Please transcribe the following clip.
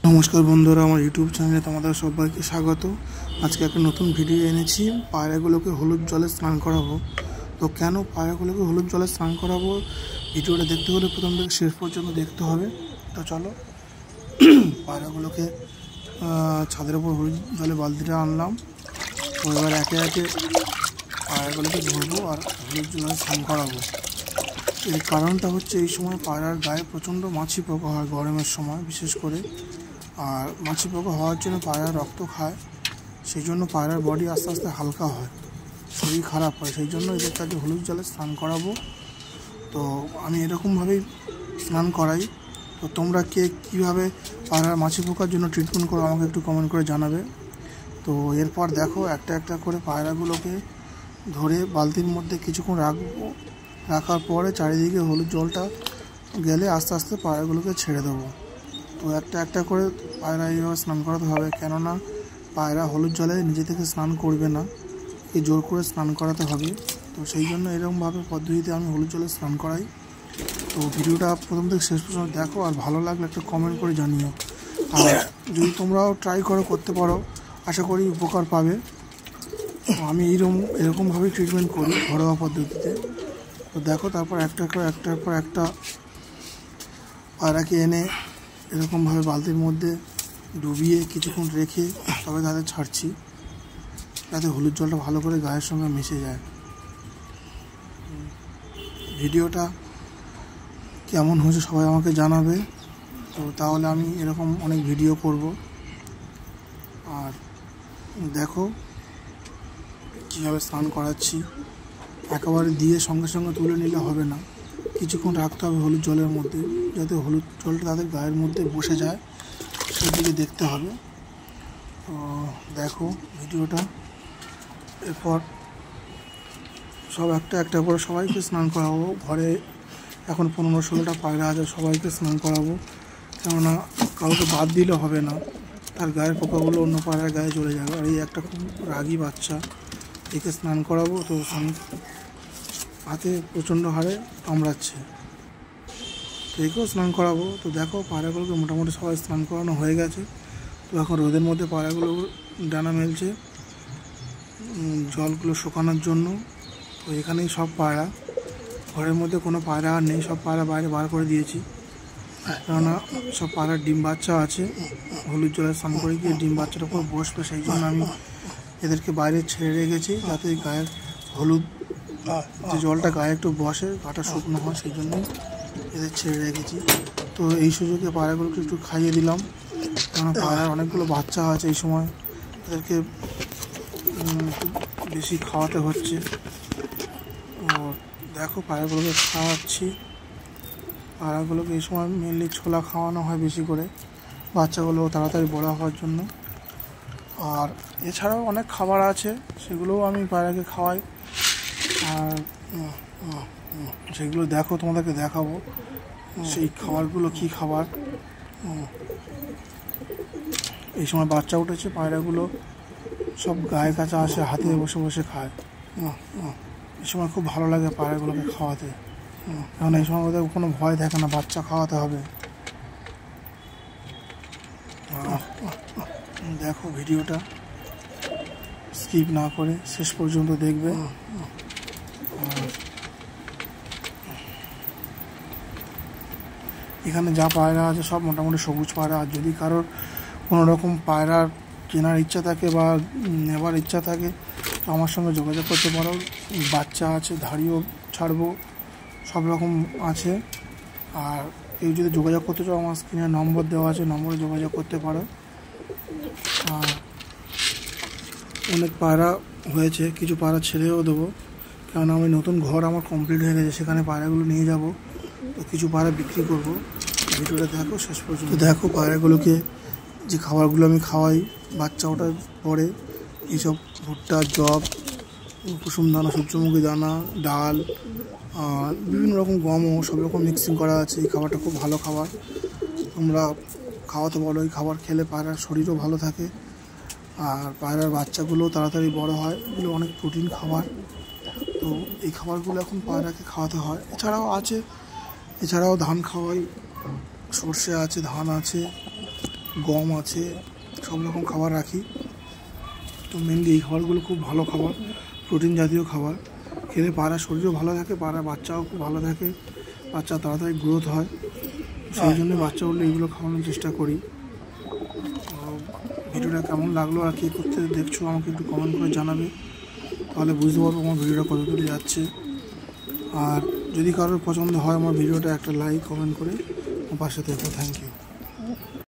নমস্কার বন্ধুরা, আমার ইউটিউব চ্যানেলে তোমাদের সবাইকে স্বাগত। আজকে একটা নতুন ভিডিও এনেছি। পায়রাগুলোকে হলুদ জলে স্নান করাবো। তো কেন পায়রাগুলোকে হলুদ জলে স্নান করাবো, ভিডিওটা দেখতে হলে প্রথম থেকে শেষ পর্যন্ত দেখতে হবে। তো চলো, পায়রাগুলোকে ছাদের উপর হলুদ জলে বালতিটা আনলাম। তো এবার একে একে পায়রাগুলোকে ধরবো আর হলুদ জলে স্নান করাবো। এর কারণটা হচ্ছে, এই সময় পায়রার গায়ে প্রচণ্ড মাছি পোকা হয় গরমের সময় বিশেষ করে। আর মাছি পোকা হওয়ার জন্য পায়রা রক্ত খায়, সেই জন্য পায়রার বডি আস্তে আস্তে হালকা হয়, শরীর খারাপ হয়। সেই জন্য এদের কাছে হলুদ জলে স্নান করাবো। তো আমি এরকমভাবেই স্নান করাই। তো তোমরা কে কীভাবে পায়রার মাছি পোকার জন্য ট্রিটমেন্ট করো আমাকে একটু কমেন্ট করে জানাবে। তো এরপর দেখো, একটা একটা করে পায়রাগুলোকে ধরে বালতির মধ্যে কিছুক্ষণ রাখবো। রাখার পরে চারিদিকে হলুদ জলটা গেলে আস্তে আস্তে পায়রাগুলোকে ছেড়ে দেবো। তো একটা একটা করে পায়রা এইভাবে স্নান করাতে হবে, কেননা পায়রা হলুদ জলে নিজে থেকে স্নান করবে না, একে জোর করে স্নান করাতে হবে। তো সেই জন্য এরকমভাবে পদ্ধতিতে আমি হলুদ জলে স্নান করাই। তো ভিডিওটা প্রথম থেকে শেষ পর্যন্ত দেখো, আর ভালো লাগলে একটা কমেন্ট করে জানিও। আর যদি তোমরাও ট্রাই করতে পারো, আশা করি উপকার পাবে। আমি এরকমভাবেই ট্রিটমেন্ট করি ঘরোয়া পদ্ধতিতে। তো দেখো, তারপর একটার পর একটা পায়রাকে এনে এরকমভাবে বালতির মধ্যে ডুবিয়ে কিছুক্ষণ রেখে তবে তাদের ছাড়ছি, যাতে হলুদ জলটা ভালো করে গায়ের সঙ্গে মিশে যায়। ভিডিওটা কেমন হয়েছে সবাই আমাকে জানাবে। তো তাহলে আমি এরকম অনেক ভিডিও করব। আর দেখো কীভাবে স্নান করাচ্ছি। একেবারে দিয়ে সঙ্গে সঙ্গে তুলে নিলে হবে না, কিছুক্ষণ রাখতে হবে হলুদ জলের মধ্যে, যাতে হলুদ জলটা তাদের গায়ের মধ্যে বসে যায়, সেদিকে দেখতে হবে। তো দেখো ভিডিওটা। এরপর সব একটা একটা করে সবাইকে স্নান করাবো। ঘরে এখন 15-16টা পায়রা আছে, সবাইকে স্নান করাবো। কেননা কাউকে বাদ দিলে হবে না, তার গায়ের পোকাগুলো অন্য পায়রার গায়ে চলে যাবে। আর এই একটা খুব রাগী বাচ্চা, একে স্নান করাবো। তো হাতে প্রচণ্ড হারে কামড়াচ্ছে, তো একেও স্নান করাবো। তো দেখো, পায়রাগুলোকে মোটামুটি সবাই স্নান করানো হয়ে গেছে। তো এখন রোদের মধ্যে পায়রাগুলো ডানা মেলছে জলগুলো শুকানোর জন্য। তো এখানেই সব পায়রা, ঘরের মধ্যে কোনো পায়রা আর নেই, সব পায়রা বাইরে বার করে দিয়েছি। কেননা সব পায়রার ডিম বাচ্চা আছে, হলুদ জলে স্নান করে গিয়ে ডিম বাচ্চার উপর বসবে, সেই জন্য আমি এদেরকে বাইরে ছেড়ে রেখেছি, যাতে গায়ের হলুদ যে জলটা গায়ে একটু বসে, গাটা শুকনো হয়, সেই জন্যই এদের ছেড়ে রেখেছি। তো এই সুযোগে পায়রাগুলোকে একটু খাইয়ে দিলাম, কারণ পায়রার অনেকগুলো বাচ্চা আছে, এই সময় এদেরকে একটু বেশি খাওয়াতে হচ্ছে। দেখো পায়রাগুলোকে খাওয়াচ্ছি। পায়রাগুলোকে এই সময় মেনলি ছোলা খাওয়ানো হয় বেশি করে, বাচ্চাগুলো তাড়াতাড়ি বড় হওয়ার জন্য। আর এছাড়াও অনেক খাবার আছে, সেগুলোও আমি পায়রাকে খাওয়াই। আর সেগুলো দেখো, তোমাদেরকে দেখাবো সেই খাবারগুলো কি খাবার। এই সময় বাচ্চা উঠেছে, পায়রাগুলো সব গায়ে কাছে আসে, হাতে বসে বসে খায়। এই সময় খুব ভালো লাগে পায়রাগুলোকে খাওয়াতে, কারণ এই সময় ওদের কোনো ভয় থাকে না, বাচ্চা খাওয়াতে হবে। দেখো ভিডিওটা স্কিপ না করে শেষ পর্যন্ত দেখবে। এখানে যা পায়রা আছে সব মোটামুটি সবুজ পায়রা। আর যদি কারোর কোনো রকম পায়রা কেনার ইচ্ছা থাকে বা নেবার ইচ্ছা থাকে, তো আমার সঙ্গে যোগাযোগ করতে পারো। বাচ্চা আছে, ধাড়িও ছাড়বো, সব রকম আছে। আর কেউ যদি যোগাযোগ করতে চাও, আমার স্ক্রিনে নম্বর দেওয়া আছে, নম্বরে যোগাযোগ করতে পারো। আর অনেক পায়রা হয়েছে, কিছু পায়রা ছেড়েও দেবো, কারণ আমি নতুন ঘর আমার কমপ্লিট হয়ে গেছে, সেখানে পায়রাগুলো নিয়ে যাব। তো কিছু পায়রা বিক্রি করবো। ভিডিওটা দেখো শেষ পর্যন্ত। দেখো পায়রাগুলোকে যে খাবারগুলো আমি খাওয়াই বাচ্চা ওঠার পরে, এইসব ভুট্টা, জব, কুসুম দানা, সূর্যমুখী দানা, ডাল, বিভিন্ন রকম গমও সব রকম মিক্সিং করা আছে। এই খাবারটা খুব ভালো খাবার, তোমরা খাওয়াতে বলো। এই খাবার খেলে পায়রার শরীরও ভালো থাকে, আর পায়রার বাচ্চাগুলো তাড়াতাড়ি বড় হয়। এগুলো অনেক প্রোটিন খাবার। তো এই খাবারগুলো এখন পায়রাকে খাওয়াতে হয়। এছাড়াও ধান খাওয়াই, সর্ষে আছে, ধান আছে, গম আছে, সব রকম খাবার রাখি। তো মেনলি এই খাবারগুলো খুব ভালো খাবার, প্রোটিন জাতীয় খাবার। খেলে পায়রার শরীরও ভালো থাকে, পায়রার বাচ্চাও খুব ভালো থাকে, বাচ্চা তাড়াতাড়ি গ্রোথ হয়। সেই জন্য বাচ্চাগুলো এইগুলো খাওয়ানোর চেষ্টা করি। ভিডিওটা কেমন লাগলো আর কী করতে দেখছো আমাকে একটু কমেন্ট করে জানাবে, তাহলে বুঝতে পারবো আমার ভিডিওটা কত দূরে যাচ্ছে। আর যদি কারোর পছন্দ হয় আমার ভিডিওটা, একটা লাইক কমেন্ট করে আমার পাশে থেকো। Thank you.